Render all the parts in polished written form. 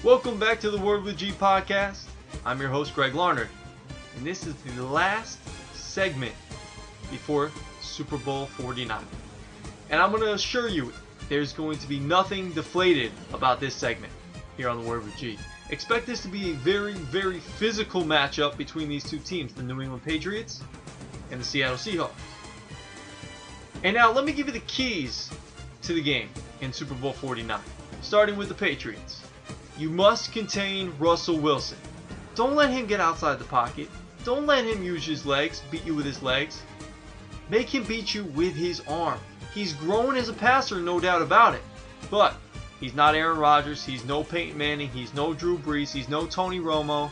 Welcome back to the Word with G podcast. I'm your host, Greg Larnard, and this is the last segment before Super Bowl 49. And I'm going to assure you, there's going to be nothing deflated about this segment here on the Word with G. Expect this to be a very, very physical matchup between these two teams, the New England Patriots and the Seattle Seahawks. And now let me give you the keys to the game in Super Bowl 49. Starting with the Patriots. You must contain Russell Wilson. Don't let him get outside the pocket. Don't let him use his legs, beat you with his legs. Make him beat you with his arm. He's grown as a passer, no doubt about it. But he's not Aaron Rodgers. He's no Peyton Manning. He's no Drew Brees. He's no Tony Romo.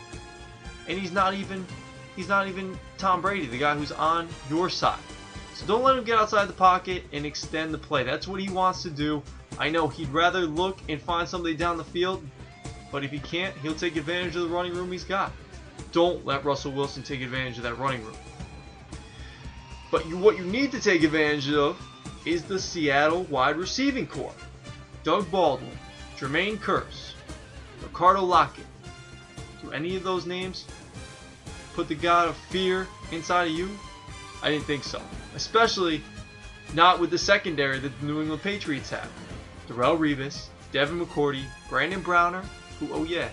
And he's not even Tom Brady, the guy who's on your side. So don't let him get outside the pocket and extend the play. That's what he wants to do. I know he'd rather look and find somebody down the field, but if he can't, he'll take advantage of the running room he's got. Don't let Russell Wilson take advantage of that running room. But what you need to take advantage of is the Seattle wide receiving corps. Doug Baldwin, Jermaine Kearse, Ricardo Lockett. Do any of those names put the god of fear inside of you? I didn't think so. Especially not with the secondary that the New England Patriots have. Darrelle Revis, Devin McCourty, Brandon Browner, who, oh yeah,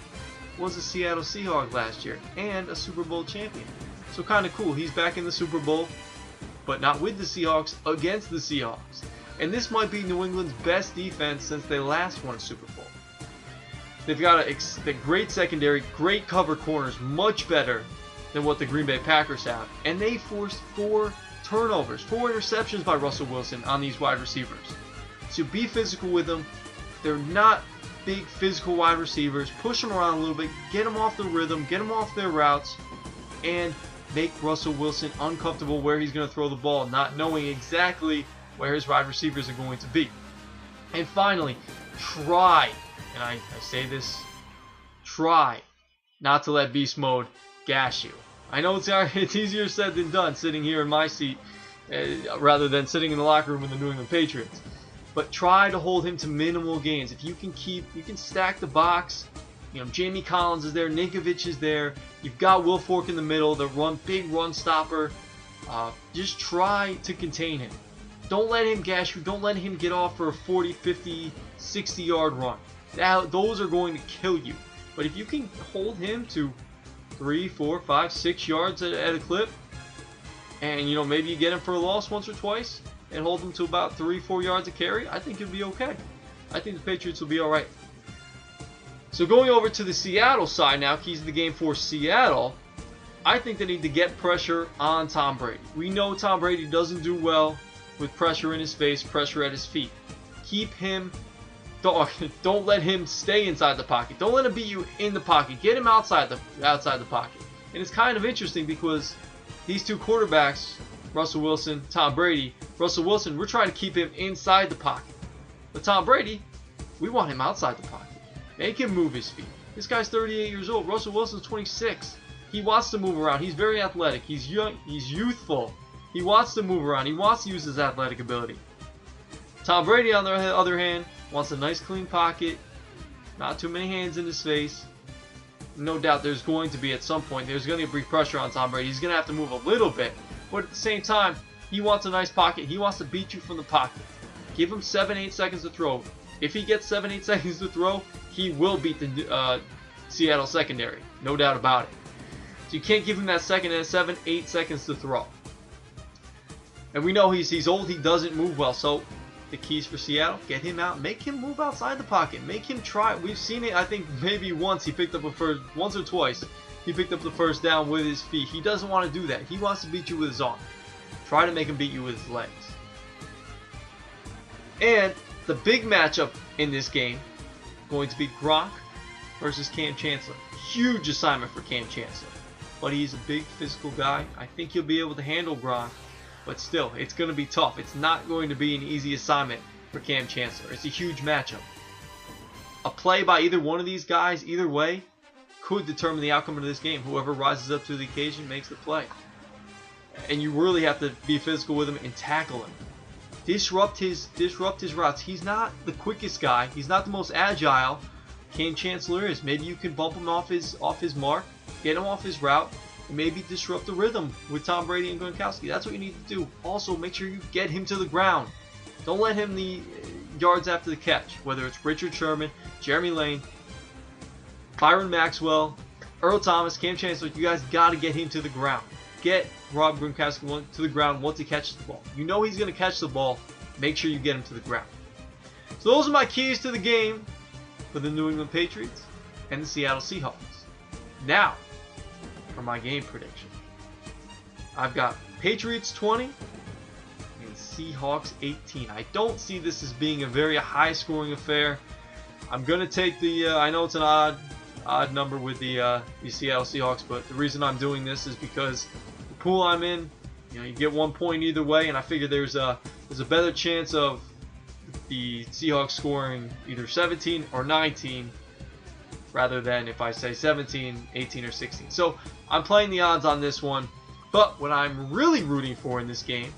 was a Seattle Seahawks last year and a Super Bowl champion. So kind of cool. He's back in the Super Bowl, but not with the Seahawks, against the Seahawks. And this might be New England's best defense since they last won a Super Bowl. They've got a great secondary, great cover corners, much better than what the Green Bay Packers have. And they forced 4 turnovers, 4 interceptions by Russell Wilson on these wide receivers. So be physical with them. They're not big physical wide receivers. Push them around a little bit, get them off the rhythm, get them off their routes, and make Russell Wilson uncomfortable where he's going to throw the ball, not knowing exactly where his wide receivers are going to be. And finally, try, and I say this, try not to let beast mode gash you. I know it's easier said than done sitting here in my seat rather than sitting in the locker room with the New England Patriots. But try to hold him to minimal gains. If you can stack the box. You know, Jamie Collins is there, Ninkovich is there. You've got Will Fork in the middle, the big run stopper. Just try to contain him. Don't let him gash you. Don't let him get off for a 40, 50, 60-yard run. Those are going to kill you. But if you can hold him to 3, 4, 5, 6 yards at a clip, and you know maybe you get him for a loss once or twice, and hold him to about 3, 4 yards a carry, I think you'll be okay. I think the Patriots will be all right. So going over to the Seattle side now, keys of the game for Seattle, I think they need to get pressure on Tom Brady. We know Tom Brady doesn't do well with pressure in his face, pressure at his feet. Keep him, don't let him stay inside the pocket. Don't let him beat you in the pocket. Get him outside the pocket. And it's kind of interesting because these two quarterbacks, Russell Wilson, Tom Brady. Russell Wilson, we're trying to keep him inside the pocket. But Tom Brady, we want him outside the pocket. Make him move his feet. This guy's 38 years old. Russell Wilson's 26. He wants to move around. He's very athletic. He's young. He's youthful. He wants to move around. He wants to use his athletic ability. Tom Brady, on the other hand, wants a nice clean pocket. Not too many hands in his face. No doubt there's going to be at some point, there's going to be pressure on Tom Brady. He's going to have to move a little bit. But at the same time, he wants a nice pocket. He wants to beat you from the pocket. Give him 7-8 seconds to throw. If he gets 7-8 seconds to throw, he will beat the Seattle secondary. No doubt about it. So you can't give him that 7-8 seconds to throw. And we know he's old. He doesn't move well. So the keys for Seattle, get him out. Make him move outside the pocket. Make him try. We've seen it, I think, maybe once he picked up once or twice. He picked up the first down with his feet. He doesn't want to do that. He wants to beat you with his arm. Try to make him beat you with his legs. And the big matchup in this game going to be Gronk versus Cam Chancellor. Huge assignment for Cam Chancellor. But he's a big physical guy. I think he'll be able to handle Gronk. But still, it's going to be tough. It's not going to be an easy assignment for Cam Chancellor. It's a huge matchup. A play by either one of these guys, either way, could determine the outcome of this game. Whoever rises up to the occasion makes the play. And you really have to be physical with him and tackle him. Disrupt his routes. He's not the quickest guy. He's not the most agile. Cam Chancellor is. Maybe you can bump him off his mark, get him off his route, and maybe disrupt the rhythm with Tom Brady and Gronkowski. That's what you need to do. Also, make sure you get him to the ground. Don't let him the yards after the catch, whether it's Richard Sherman, Jeremy Lane, Byron Maxwell, Earl Thomas, Cam Chancellor. You guys got to get him to the ground. Get Rob Gronkowski to the ground once he catches the ball. You know he's going to catch the ball. Make sure you get him to the ground. So those are my keys to the game for the New England Patriots and the Seattle Seahawks. Now, for my game prediction. I've got Patriots 20 and Seahawks 18. I don't see this as being a very high-scoring affair. I'm going to take the, I know it's an odd number with the Seattle Seahawks, but the reason I'm doing this is because the pool I'm in, you get 1 point either way, and I figure there's a better chance of the Seahawks scoring either 17 or 19 rather than if I say 17, 18, or 16. So I'm playing the odds on this one, but what I'm really rooting for in this game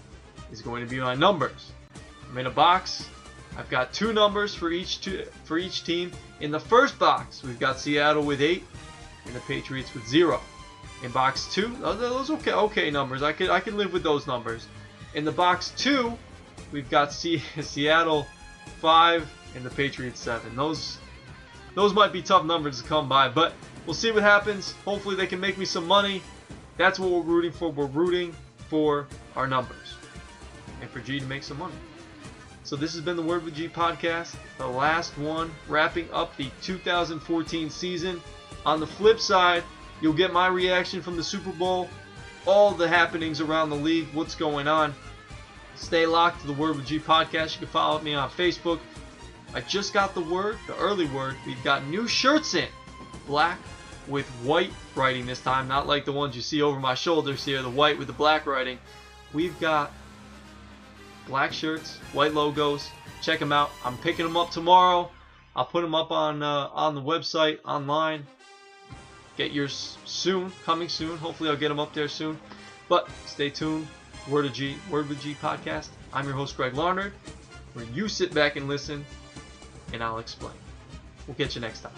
is going to be my numbers. I'm in a box. I've got 2 numbers for each team. In the first box, we've got Seattle with 8 and the Patriots with 0. In box 2, those okay numbers. I can live with those numbers. In the box 2, we've got Seattle 5 and the Patriots 7. Those might be tough numbers to come by, but we'll see what happens. Hopefully they can make me some money. That's what we're rooting for. We're rooting for our numbers and for G to make some money. So this has been the Word with G podcast, the last one, wrapping up the 2014 season. On the flip side, you'll get my reaction from the Super Bowl, all the happenings around the league, what's going on. Stay locked to the Word with G podcast. You can follow me on Facebook. I just got the early word. We've got new shirts in, black with white writing this time, not like the ones you see over my shoulders here, the white with the black writing. We've got black shirts, white logos. Check them out. I'm picking them up tomorrow. I'll put them up on the website online. Get yours soon, coming soon. Hopefully I'll get them up there soon. But stay tuned. Word with G podcast. I'm your host Greg Larnard, where you sit back and listen, and I'll explain. We'll catch you next time.